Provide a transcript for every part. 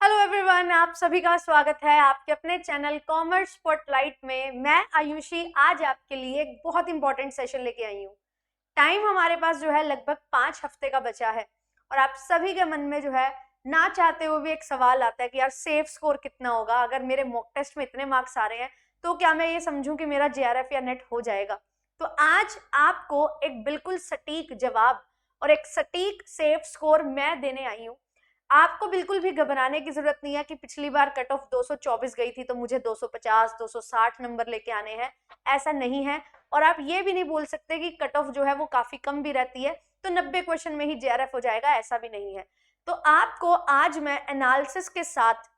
Hello everyone, आप सभी का स्वागत है आपके अपने चैनल कॉमर्स स्पॉटलाइट में। मैं आयुषी आज आपके लिए एक बहुत इंपॉर्टेंट सेशन लेके आई हूँ। टाइम हमारे पास जो है लगभग 5 हफ्ते का बचा है और आप सभी के मन में जो है ना चाहते हुए भी एक सवाल आता है कि यार सेफ स्कोर कितना होगा, अगर मेरे मॉक टेस्ट में इतने मार्क्स आ रहे हैं तो क्या मैं ये समझूं कि मेरा जेआरएफ या नेट हो जाएगा। तो आज आपको एक बिल्कुल सटीक जवाब और एक सटीक सेफ स्कोर मैं देने आई हूँ। आपको बिल्कुल भी घबराने की जरूरत नहीं है कि पिछली बार कट ऑफ 224 गई थी तो मुझे 250 260 नंबर लेके आने हैं, ऐसा नहीं है। और आप ये भी नहीं बोल सकते कि कट ऑफ जो है वो काफी कम भी रहती है तो 90 क्वेश्चन में ही जेआरएफ हो जाएगा, ऐसा भी नहीं है। तो आपको आज मैं एनालिसिस के साथ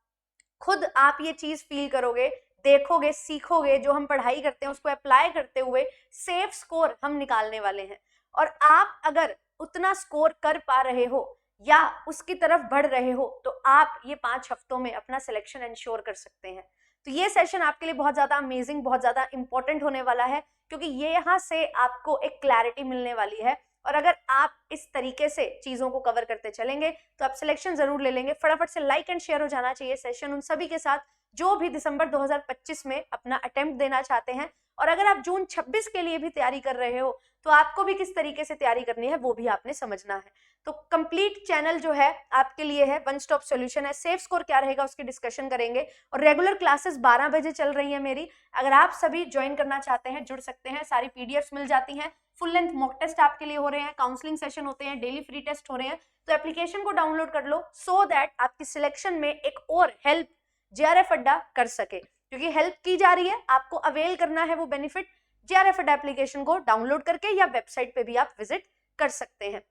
खुद आप ये चीज फील करोगे, देखोगे, सीखोगे, जो हम पढ़ाई करते हैं उसको अप्लाई करते हुए सेफ स्कोर हम निकालने वाले हैं। और आप अगर उतना स्कोर कर पा रहे हो या उसकी तरफ बढ़ रहे हो तो आप ये 5 हफ्तों में अपना सिलेक्शन इंश्योर कर सकते हैं। तो ये सेशन आपके लिए बहुत ज्यादा अमेजिंग, बहुत ज्यादा इंपॉर्टेंट होने वाला है क्योंकि ये यहाँ से आपको एक क्लैरिटी मिलने वाली है। और अगर आप इस तरीके से चीजों को कवर करते चलेंगे तो आप सिलेक्शन जरूर ले लेंगे। फटाफट से लाइक एंड शेयर हो जाना चाहिए सेशन उन सभी के साथ जो भी दिसंबर 2025 में अपना अटेम्प्ट देना चाहते हैं। और अगर आप जून 26 के लिए भी तैयारी कर रहे हो तो आपको भी किस तरीके से तैयारी करनी है वो भी आपने समझना है। तो कंप्लीट चैनल जो है आपके लिए है, वन स्टॉप सॉल्यूशन है। सेफ स्कोर क्या रहेगा उसकी डिस्कशन करेंगे और रेगुलर क्लासेस 12 बजे चल रही है मेरी। अगर आप सभी ज्वाइन करना चाहते हैं जुड़ सकते हैं, सारी पीडीएफ्स मिल जाती हैं। फुल लेंथ मॉक टेस्ट आपके लिए हो रहे हैं, काउंसलिंग सेशन होते हैं, डेली फ्री टेस्ट हो रहे हैं। तो एप्लीकेशन को डाउनलोड कर लो सो दैट आपकी सिलेक्शन में एक और हेल्प जेआरएफ अड्डा कर सके, क्योंकि हेल्प की जा रही है, आपको अवेल करना है वो बेनिफिट। जेआरएफ अड्डा एप्लीकेशन को डाउनलोड करके या वेबसाइट पे भी आप विजिट कर सकते हैं।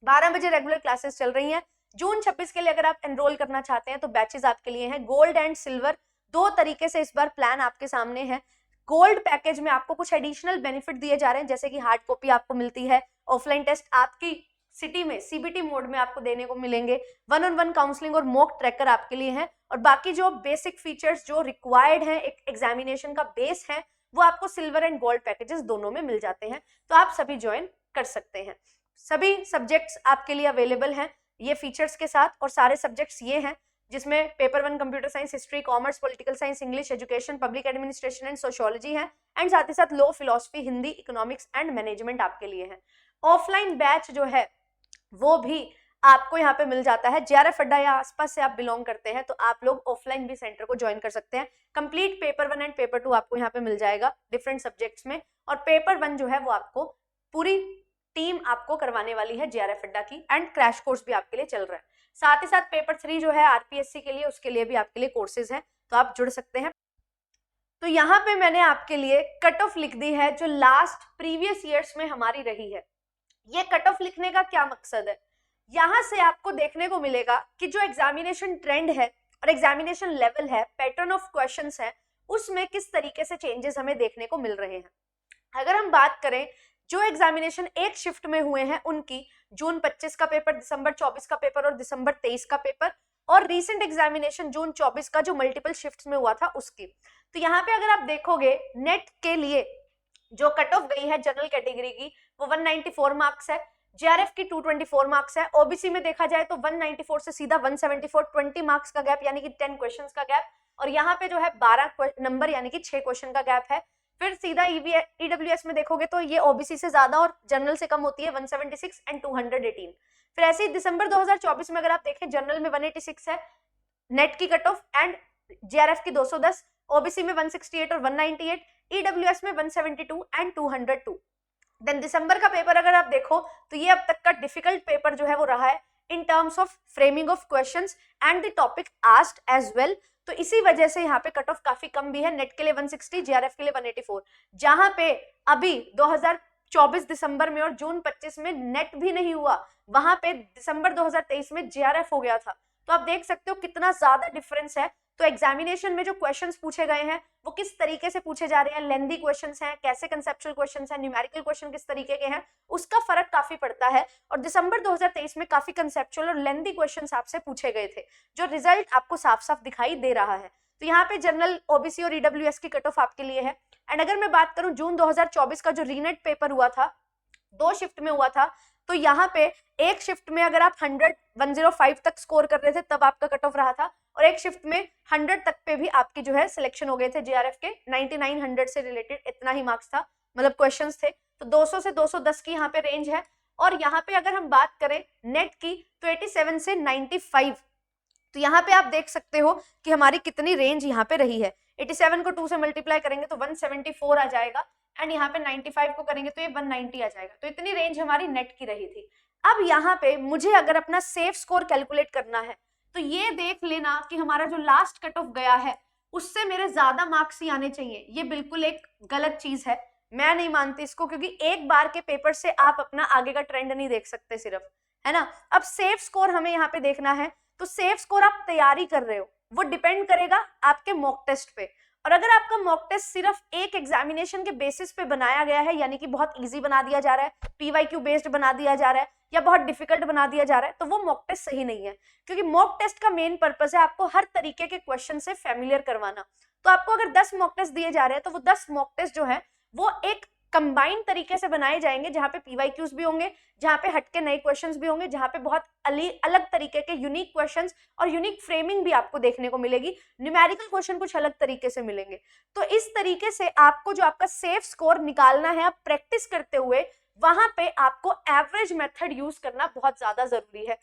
12 बजे रेगुलर क्लासेस चल रही हैं। जून 26 के लिए अगर आप एनरोल करना चाहते हैं तो बैचेस आपके लिए हैं गोल्ड एंड सिल्वर, दो तरीके से इस बार प्लान आपके सामने है। गोल्ड पैकेज में आपको कुछ एडिशनल बेनिफिट दिए जा रहे हैं, जैसे कि हार्ड कॉपी आपको मिलती है, ऑफलाइन टेस्ट आपकी सिटी में सीबीटी मोड में आपको देने को मिलेंगे, 1-on-1 काउंसलिंग और मॉक ट्रैकर आपके लिए है। और बाकी जो बेसिक फीचर्स जो रिक्वायर्ड हैं एक एग्जामिनेशन का बेस है वो आपको सिल्वर एंड गोल्ड पैकेजेस दोनों में मिल जाते हैं। तो आप सभी ज्वाइन कर सकते हैं। सभी सब्जेक्ट्स आपके लिए अवेलेबल हैं ये फीचर्स के साथ। और सारे सब्जेक्ट्स ये हैं जिसमें paper 1 computer science, history, commerce, political science, English, education, public administration and sociology है। एंड साथ ही साथ law, philosophy, Hindi, economics and management आपके लिए है। ऑफलाइन बैच जो है वो भी आपको यहाँ पे मिल जाता है। जेआरएफ अड्डा या आसपास से आप बिलोंग करते हैं तो आप लोग ऑफलाइन भी सेंटर को ज्वाइन कर सकते हैं। कंप्लीट पेपर 1 एंड पेपर 2 आपको यहाँ पे मिल जाएगा डिफरेंट सब्जेक्ट्स में। और पेपर 1 जो है वो आपको पूरी टीम आपको करवाने वाली है जेआरएफ अड्डा की, एंड क्रैश कोर्स भी आपके लिए चल रहा है। साथ ही साथ पेपर 3 जो है आरपीएससी के लिए, उसके लिए भी आपके लिए कोर्सेज हैं, तो आप जुड़ सकते हैं। तो यहाँ पे मैंने आपके लिए कट ऑफ लिख दी है जो लास्ट प्रीवियस ईयर्स में हमारी रही है। ये कट ऑफ लिखने का क्या मकसद है, यहाँ से आपको देखने को मिलेगा कि जो एग्जामिनेशन ट्रेंड है और एग्जामिनेशन लेवल है, पैटर्न ऑफ क्वेश्चंस है, उसमें किस तरीके से चेंजेस हमें देखने को मिल रहे हैं। अगर हम बात करें जो एग्जामिनेशन एक शिफ्ट में हुए हैं उनकी, जून 25 का पेपर, दिसंबर 24 का पेपर और दिसंबर 23 का पेपर, और रीसेंट एग्जामिनेशन जून 24 का जो मल्टीपल शिफ्ट्स में हुआ था उसकी। तो यहाँ पे अगर आप देखोगे नेट के लिए जो कट ऑफ गई है जनरल कैटेगरी की वो 194 मार्क्स है, जेआरएफ की 224 मार्क्स है, ओबीसी में देखा जाए तो 194 से सीधा 174, 20 मार्क्स का गैप यानी कि 10 क्वेश्चंस का गैप। और यहाँ पे जो है 12 नंबर यानी कि 6 क्वेश्चन का गैप है। फिर सीधा ईडब्ल्यूएस में देखोगे तो ये ओबीसी से ज्यादा और जनरल से कम होती है, 176 एंड 218। फिर ऐसे ही दिसंबर 2024 में अगर आप देखें जनरल में 186 है नेट की कट ऑफ, एंड जेआरएफ की 210, ओबीसी में 168 और 198, ईडब्ल्यूएस में 172 एंड 202। देन दिसंबर का पेपर अगर आप देखो तो ये अब तक का डिफिकल्ट पेपर जो है वो रहा है in terms of framing of questions and the topic asked as well. तो इसी वजह से यहाँ पे कट ऑफ काफी कम भी है, नेट के लिए 160, जेआरएफ के लिए 184। जहां पे अभी 2024 दिसंबर में और जून 25 में नेट भी नहीं हुआ, वहां पे दिसंबर 2023 में जेआरएफ हो गया था। तो आप देख सकते हो कितना ज्यादा डिफरेंस है। तो एग्जामिनेशन में जो क्वेश्चंस पूछे गए हैं वो किस तरीके से पूछे जा रहे हैं, लेंथी क्वेश्चंस हैं, कैसे कंसेप्चुअल क्वेश्चंस हैं, न्यूमेरिकल क्वेश्चन किस तरीके के हैं, उसका फर्क काफी पड़ता है। और दिसंबर 2023 में काफी कंसेप्चुअल और लेंथी क्वेश्चंस आपसे पूछे गए थे, जो रिजल्ट आपको साफ साफ दिखाई दे रहा है। तो यहाँ पे जनरल, ओबीसी और ईडब्ल्यूएस की कट ऑफ आपके लिए है। एंड अगर मैं बात करूं जून 2024 का जो रीनेट पेपर हुआ था, 2 शिफ्ट में हुआ था, तो यहाँ पे एक शिफ्ट में अगर आप 105 तक स्कोर कर रहे थे तब आपका कट ऑफ रहा था, और एक शिफ्ट में 100 तक पे भी आपकी जो है सिलेक्शन हो गए थे JRF के। 99 100 से रिलेटेड इतना ही मार्क्स था, मतलब क्वेश्चंस थे। तो 200 से 210 की यहाँ पे रेंज है। और यहाँ पे अगर हम बात करें नेट की तो 87 से 95, तो यहाँ पे आप देख सकते हो कि हमारी कितनी रेंज यहाँ पे रही है। 87 को 2 से मल्टीप्लाई करेंगे तो 174 आ जाएगा, एंड यहाँ पे 95 को करेंगे तो ये 190 आ जाएगा। तो इतनी रेंज हमारी नेट की रही थी। अब यहाँ पे मुझे अगर अपना सेफ स्कोर कैलकुलेट करना है तो ये देख लेना कि हमारा जो लास्ट कट ऑफ गया है उससे मेरे ज्यादा मार्क्स ही आने चाहिए। ये बिल्कुल एक गलत चीज है, मैं नहीं मानती इसको, क्योंकि एक बार के पेपर से आप अपना आगे का ट्रेंड नहीं देख सकते सिर्फ, है ना। अब सेफ स्कोर हमें यहाँ पे देखना है, तो सेफ स्कोर आप तैयारी कर रहे हो वो डिपेंड करेगा आपके मॉक टेस्ट पे। और अगर आपका मॉक टेस्ट सिर्फ एक एग्जामिनेशन के बेसिस पे बनाया गया है, यानी कि बहुत इजी बना दिया जा रहा है, PYQ बेस्ड बना दिया जा रहा है, या बहुत डिफिकल्ट बना दिया जा रहा है, तो वो मॉक टेस्ट सही नहीं है। क्योंकि मॉक टेस्ट का मेन पर्पस है आपको हर तरीके के क्वेश्चन से फैमिलियर करवाना। तो आपको अगर 10 मॉक टेस्ट दिए जा रहे हैं तो वो 10 मॉक टेस्ट जो है वो एक कंबाइंड तरीके से बनाए जाएंगे, जहां पे PYQs भी होंगे, जहां पे हटके नए क्वेश्चंस भी होंगे, जहां पे बहुत अलग तरीके के यूनिक क्वेश्चंस और यूनिक फ्रेमिंग भी आपको देखने को मिलेगी। न्यूमेरिकल क्वेश्चन कुछ अलग तरीके से मिलेंगे। तो इस तरीके से आपको जो आपका सेफ स्कोर निकालना है, आप प्रैक्टिस करते हुए वहां पे आपको एवरेज मेथड यूज करना बहुत ज्यादा जरूरी है।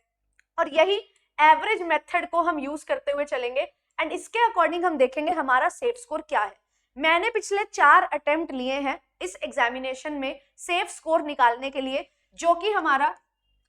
और यही एवरेज मेथड को हम यूज करते हुए चलेंगे, एंड इसके अकॉर्डिंग हम देखेंगे हमारा सेफ स्कोर क्या है। मैंने पिछले 4 अटेम्प्ट लिए हैं इस एग्जामिनेशन में सेफ स्कोर निकालने के लिए, जो कि हमारा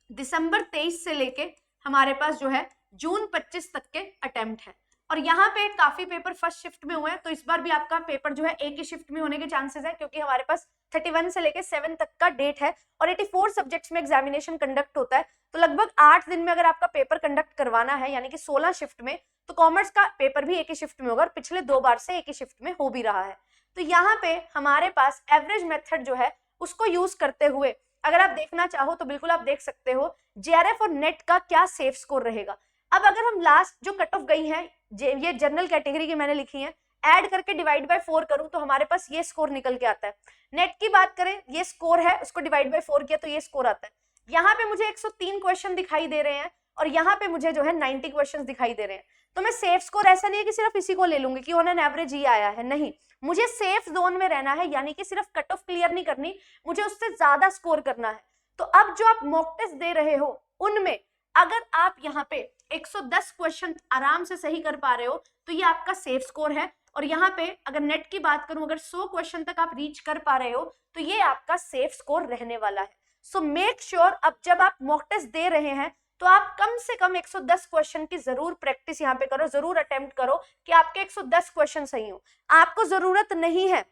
दिसंबर 23 से लेके हमारे पास जो है जून 25 तक के अटेम्प्ट है। और यहाँ पे काफी पेपर फर्स्ट शिफ्ट में हुए हैं, तो इस बार भी आपका पेपर जो है एक ही शिफ्ट में होने के चांसेस है, क्योंकि हमारे पास 31 से लेके 7 तक का डेट है और 84 सब्जेक्ट्स में एग्जामिनेशन कंडक्ट होता है। तो लगभग 8 दिन में अगर आपका पेपर कंडक्ट करवाना है, यानी कि 16 शिफ्ट में, तो कॉमर्स का पेपर भी एक ही शिफ्ट में होगा, और पिछले 2 बार से एक ही शिफ्ट में हो भी रहा है। तो यहाँ पे हमारे पास एवरेज मेथड जो है उसको यूज करते हुए अगर आप देखना चाहो तो बिल्कुल आप देख सकते हो JRF और नेट का क्या सेफ स्कोर रहेगा। अब अगर हम लास्ट जो कट ऑफ गई है, ये जनरल कैटेगरी की मैंने लिखी है, ऐड करके डिवाइड बाय 4 करूं तो हमारे पास ये स्कोर निकल के आता है। नेट की बात करें, ये स्कोर है, उसको डिवाइड बाय 4 किया तो ये स्कोर आता है। यहाँ पे मुझे 103 क्वेश्चन दिखाई दे रहे हैं और यहाँ पे मुझे जो है 90 क्वेश्चन दिखाई दे रहे हैं। तो मैं सेफ स्कोर ऐसा नहीं है कि सिर्फ इसी को ले लूंगी कि ऑन एन एवरेज ही आया है, नहीं, मुझे सेफ जोन में रहना है, यानी कि सिर्फ कट ऑफ क्लियर नहीं करनी, मुझे उससे ज्यादा स्कोर करना है। तो अब जो आप मॉक टेस्ट दे रहे हो उनमें अगर आप यहाँ पे 110 क्वेश्चन आराम से सही कर पा रहे हो तो ये आपका सेफ स्कोर है। और यहाँ पे अगर नेट की बात करूं, अगर 100 क्वेश्चन तक आप रीच कर पा रहे हो तो ये आपका सेफ स्कोर रहने वाला है। सो मेक श्योर अब जब आप मॉक टेस्ट दे रहे हैं तो आप कम से कम 110 क्वेश्चन की जरूर प्रैक्टिस यहाँ पे करो, जरूर अटेम्प्ट करो कि आपके 110 क्वेश्चन सही हो। आपको जरूरत नहीं है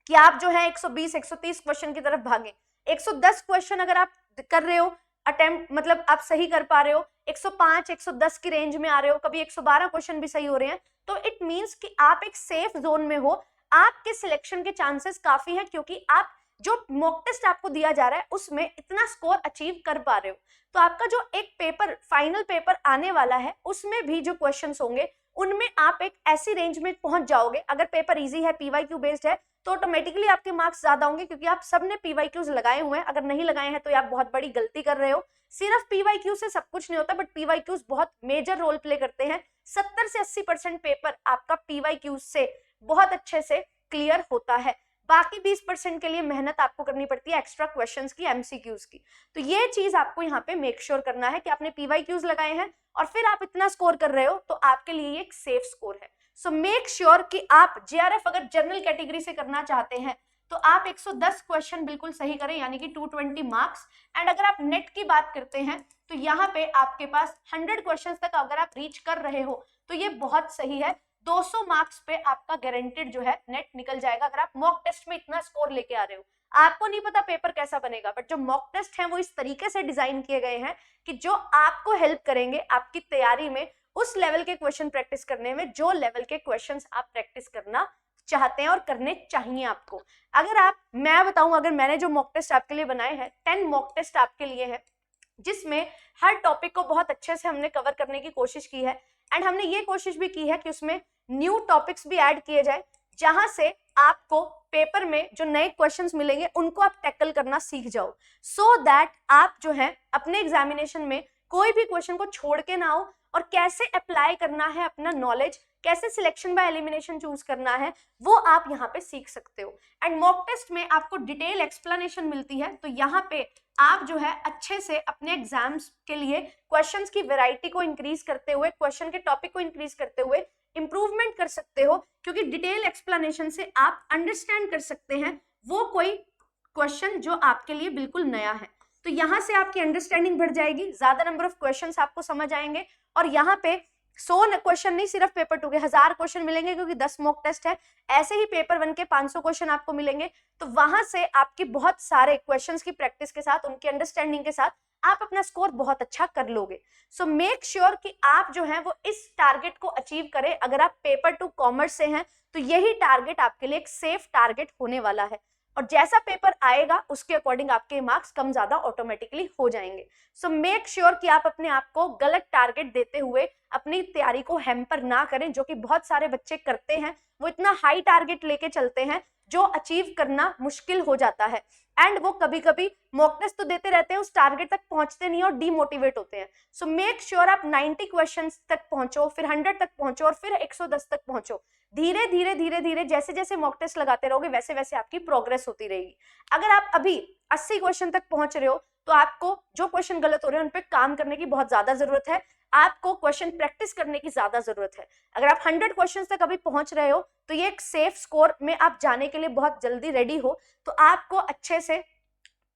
कि आप जो है 120 130 क्वेश्चन की तरफ भागे। 110 क्वेश्चन अगर आप कर रहे हो अटेम्प्ट, मतलब आप सही कर पा रहे हो, 105 110 की रेंज में आ रहे हो, कभी 112 क्वेश्चन भी सही हो रहे हैं, तो इट मींस कि आप एक सेफ जोन में हो, आपके सिलेक्शन के चांसेस काफी हैं, क्योंकि आप जो मॉक टेस्ट आपको दिया जा रहा है उसमें इतना स्कोर अचीव कर पा रहे हो। तो आपका जो एक पेपर, फाइनल पेपर आने वाला है, उसमें भी जो क्वेश्चंस होंगे उनमें आप एक ऐसी रेंज में पहुंच जाओगे। अगर पेपर इजी है, PYQ बेस्ड है, तो ऑटोमेटिकली आपके मार्क्स ज्यादा होंगे, क्योंकि आप सबने PYQs लगाए हुए हैं। अगर नहीं लगाए हैं तो आप बहुत बड़ी गलती कर रहे हो। सिर्फ PYQ से सब कुछ नहीं होता, बट PYQs बहुत मेजर रोल प्ले करते हैं। 70 से 80% पेपर आपका PYQ से बहुत अच्छे से क्लियर होता है। बाकी 20% के लिए मेहनत आपको करनी पड़ती है, एक्स्ट्रा क्वेश्चंस की, MCQs की। तो ये चीज आपको यहाँ पे मेक श्योर करना है कि आपने PYQs लगाए हैं और फिर आप इतना स्कोर कर रहे हो, तो आपके लिए ये एक सेफ स्कोर है। सो मेक श्योर कि आप JRF अगर जनरल कैटेगरी से करना चाहते हैं तो आप 110 क्वेश्चन बिल्कुल सही करें, यानी कि 220 मार्क्स। एंड अगर आप नेट की बात करते हैं तो यहाँ पे आपके पास 100 क्वेश्चन तक अगर आप रीच कर रहे हो तो ये बहुत सही है। 200 मार्क्स पे आपका गारंटेड जो है नेट निकल जाएगा, अगर आप मॉक टेस्ट में इतना स्कोर लेके आ रहे हो। आपको नहीं पता पेपर कैसा बनेगा, बट जो मॉक टेस्ट हैं वो इस तरीके से डिजाइन किए गए हैं कि जो आपको हेल्प करेंगे आपकी तैयारी में, उस लेवल के क्वेश्चन प्रैक्टिस करने में जो लेवल के क्वेश्चंस आप प्रैक्टिस करना चाहते हैं और करने चाहिए आपको। अगर आप, मैं बताऊं, अगर मैंने जो मॉक टेस्ट आपके लिए बनाए हैं, 10 मॉक टेस्ट आपके लिए हैं, जिसमें हर टॉपिक को बहुत अच्छे से हमने कवर करने की कोशिश की है। एंड हमने ये कोशिश भी की है कि उसमें न्यू टॉपिक्स भी ऐड किए जाए, जहां से आपको पेपर में जो नए क्वेश्चंस मिलेंगे उनको आप टैकल करना सीख जाओ, सो दैट आप जो है अपने एग्जामिनेशन में कोई भी क्वेश्चन को छोड़ के ना आओ और कैसे अप्लाई करना है अपना नॉलेज, कैसे सिलेक्शन बाय एलिमिनेशन चूज करना है, वो आप यहाँ पे सीख सकते हो। एंड मॉक टेस्ट में आपको डिटेल एक्सप्लेनेशन मिलती है, तो यहाँ पे आप जो है अच्छे से अपने एग्जाम्स के लिए क्वेश्चंस की वैरायटी को इंक्रीज करते हुए, क्वेश्चन के टॉपिक को इंक्रीज करते हुए इंप्रूवमेंट कर सकते हो, क्योंकि डिटेल एक्सप्लेनेशन से आप अंडरस्टैंड कर सकते हैं वो कोई क्वेश्चन जो आपके लिए बिल्कुल नया है। तो यहाँ से आपकी अंडरस्टैंडिंग बढ़ जाएगी, ज्यादा नंबर ऑफ क्वेश्चंस आपको समझ आएंगे, और यहाँ पे 100 क्वेश्चन नहीं, सिर्फ पेपर 2 के 1000 क्वेश्चन मिलेंगे, क्योंकि 10 मॉक टेस्ट है। ऐसे ही पेपर 1 के 500 क्वेश्चन आपको मिलेंगे। तो वहां से आपके बहुत सारे क्वेश्चंस की प्रैक्टिस के साथ, उनकी अंडरस्टैंडिंग के साथ आप अपना स्कोर बहुत अच्छा कर लोगे। सो मेक श्योर कि आप जो है वो इस टारगेट को अचीव करें। अगर आप पेपर 2 कॉमर्स से हैं तो यही टारगेट आपके लिए एक सेफ टारगेट होने वाला है, और जैसा पेपर आएगा उसके अकॉर्डिंग आपके मार्क्स कम ज्यादा ऑटोमेटिकली हो जाएंगे। सो मेक श्योर कि आप अपने आप को गलत टारगेट देते हुए अपनी तैयारी को हैम्पर ना करें, जो कि बहुत सारे बच्चे करते हैं। वो इतना हाई टारगेट लेके चलते हैं जो अचीव करना मुश्किल हो जाता है, एंड वो कभी कभी मॉक टेस्ट तो देते रहते हैं, उस टारगेट तक पहुंचते नहीं और डीमोटिवेट होते हैं। सो मेक श्योर आप 90 क्वेश्चंस तक पहुंचो, फिर 100 तक पहुंचो, और फिर 110 तक पहुंचो। धीरे धीरे धीरे धीरे जैसे जैसे मॉक टेस्ट लगाते रहोगे वैसे वैसे आपकी प्रोग्रेस होती रहेगी। अगर आप अभी 80 क्वेश्चन तक पहुंच रहे हो तो आपको जो क्वेश्चन गलत हो रहे हैं उन पे काम करने की बहुत ज्यादा जरूरत है, आपको क्वेश्चन प्रैक्टिस करने की ज्यादा जरूरत है। अगर आप 100 क्वेश्चन तक अभी पहुंच रहे हो तो ये एक सेफ स्कोर में आप जाने के लिए बहुत जल्दी रेडी हो, तो आपको अच्छे से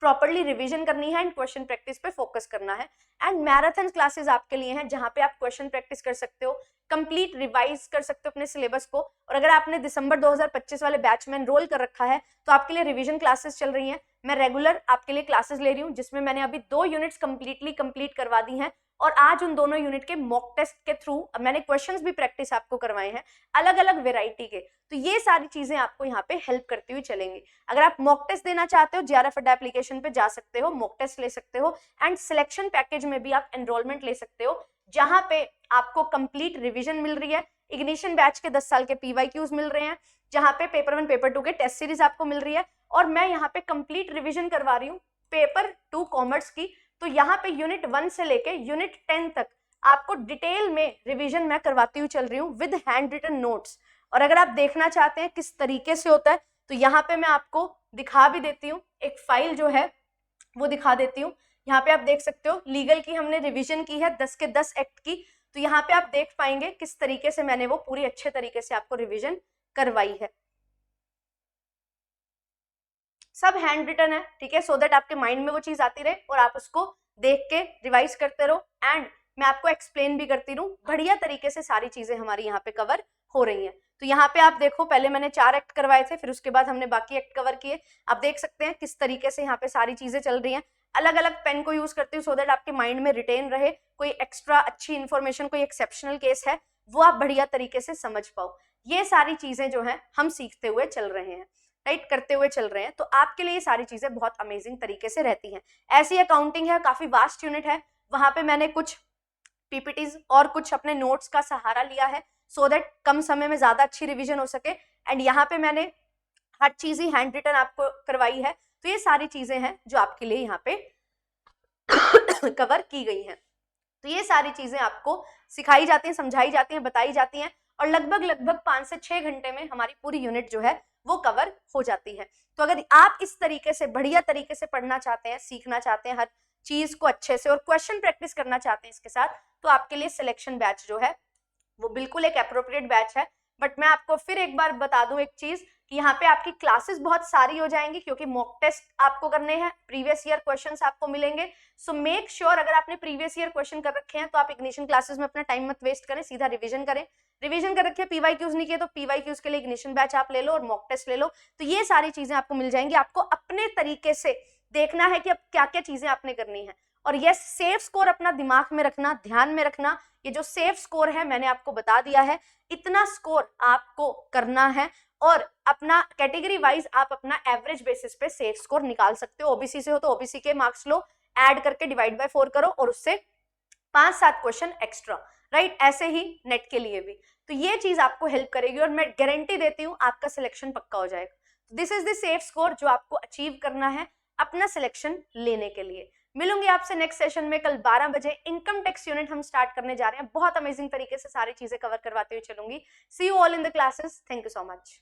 प्रॉपर्ली रिवीजन करनी है एंड क्वेश्चन प्रैक्टिस पे फोकस करना है। एंड मैराथन क्लासेस आपके लिए हैं, जहां पे आप क्वेश्चन प्रैक्टिस कर सकते हो, कंप्लीट रिवाइज कर सकते हो अपने सिलेबस को। और अगर आपने दिसंबर 2025 वाले बैच में एनरोल कर रखा है तो आपके लिए रिवीजन क्लासेस चल रही हैं। मैं रेगुलर आपके लिए क्लासेस ले रही हूँ, जिसमें मैंने अभी 2 यूनिट्स कंप्लीट करवा दी हैं, और आज उन दोनों यूनिट के मॉक टेस्ट के थ्रू मैंने क्वेश्चंस भी प्रैक्टिस आपको करवाए हैं अलग अलग वेराइटी के। तो ये सारी चीजें आपको यहाँ पे हेल्प करती हुई चलेंगी। अगर आप मॉक टेस्ट देना चाहते हो, JRF अड्डा एप्लीकेशन पे जा सकते हो, मॉक टेस्ट ले सकते हो, एंड सिलेक्शन पैकेज में भी आप एनरोलमेंट ले सकते हो, जहां पे आपको कंप्लीट रिविजन मिल रही है। इग्निशन बैच के 10 साल के PYQs मिल रहे हैं, जहां पे पेपर 1 पेपर 2 के टेस्ट सीरीज आपको मिल रही है, और मैं यहाँ पे कंप्लीट रिविजन करवा रही हूँ पेपर 2 कॉमर्स की। तो यहाँ पे यूनिट 1 से लेके यूनिट 10 तक आपको डिटेल में रिवीजन मैं करवाती हुई चल रही हूँ विद हैंड रिटन नोट्स। और अगर आप देखना चाहते हैं किस तरीके से होता है तो यहाँ पे मैं आपको दिखा भी देती हूँ, एक फाइल जो है वो दिखा देती हूँ। यहाँ पे आप देख सकते हो लीगल की हमने रिवीजन की है 10 के 10 एक्ट की, तो यहाँ पे आप देख पाएंगे किस तरीके से मैंने वो पूरी अच्छे तरीके से आपको रिवीजन करवाई है। सब हैंड रिटन है, ठीक है, सो दैट आपके माइंड में वो चीज आती रहे और आप उसको देख के रिवाइज करते रहो। एंड मैं आपको एक्सप्लेन भी करती रहूं, बढ़िया तरीके से सारी चीजें हमारी यहाँ पे कवर हो रही हैं। तो यहाँ पे आप देखो, पहले मैंने 4 एक्ट करवाए थे, फिर उसके बाद हमने बाकी एक्ट कवर किए। आप देख सकते हैं किस तरीके से यहाँ पे सारी चीजें चल रही हैं। अलग अलग पेन को यूज करती हूँ सो दैट आपके माइंड में रिटेन रहे, कोई एक्स्ट्रा अच्छी इन्फॉर्मेशन, कोई एक्सेप्शनल केस है वो आप बढ़िया तरीके से समझ पाओ। ये सारी चीजें जो है हम सीखते हुए चल रहे हैं, राइट, करते हुए चल रहे हैं। तो आपके लिए ये सारी चीजें बहुत अमेजिंग तरीके से रहती हैं। ऐसी अकाउंटिंग है, काफी वास्ट यूनिट है, वहां पे मैंने कुछ PPTs और कुछ अपने नोट्स का सहारा लिया है सो दैट कम समय में ज्यादा अच्छी रिवीजन हो सके। एंड यहाँ पे मैंने हर चीज ही हैंड रिटन आपको करवाई है। तो ये सारी चीजें हैं जो आपके लिए यहाँ पे कवर की गई हैं। तो ये सारी चीजें आपको सिखाई जाती हैं, समझाई जाती हैं, बताई जाती हैं, और लगभग 5 से 6 घंटे में हमारी पूरी यूनिट जो है वो कवर हो जाती है। तो अगर आप इस तरीके से बढ़िया तरीके से पढ़ना चाहते हैं, सीखना चाहते हैं हर चीज को अच्छे से, और क्वेश्चन प्रैक्टिस करना चाहते हैं इसके साथ, तो आपके लिए सिलेक्शन बैच जो है वो बिल्कुल एक एप्रोप्रिएट बैच है। बट मैं आपको फिर एक बार बता दूं एक चीज कि यहाँ पे आपकी क्लासेस बहुत सारी हो जाएंगी, क्योंकि मॉक टेस्ट आपको करने हैं, प्रीवियस ईयर क्वेश्चंस आपको मिलेंगे। सो मेक श्योर अगर आपने प्रीवियस ईयर क्वेश्चन कर रखे हैं तो आप इग्निशन क्लासेस में अपना टाइम मत वेस्ट करें, सीधा रिवीजन करें। रिवीजन कर रखे PYQs नहीं किए तो PYQs के लिए इग्निशन बैच आप ले लो और मॉक टेस्ट ले लो। तो ये सारी चीजें आपको मिल जाएंगी। आपको अपने तरीके से देखना है कि अब क्या क्या चीजें आपने करनी है। और यस, सेफ स्कोर अपना दिमाग में रखना, ध्यान में रखना। ये जो सेफ स्कोर है मैंने आपको बता दिया है, इतना स्कोर आपको करना है, और अपना कैटेगरी वाइज आप अपना एवरेज बेसिस पे सेफ स्कोर निकाल सकते हो। OBC से हो तो OBC के मार्क्स लो, ऐड करके डिवाइड बाय 4 करो, और उससे 5-7 क्वेश्चन एक्स्ट्रा, राइट। ऐसे ही नेट के लिए भी। तो ये चीज आपको हेल्प करेगी, और मैं गारंटी देती हूँ आपका सिलेक्शन पक्का हो जाएगा। This is the safe score जो आपको अचीव करना है अपना सिलेक्शन लेने के लिए। मिलूंगी आपसे नेक्स्ट सेशन में कल 12 बजे। इनकम टैक्स यूनिट हम स्टार्ट करने जा रहे हैं, बहुत अमेजिंग तरीके से सारी चीजें कवर करवाते हुए चलूंगी। See you all in the classes, thank you so much.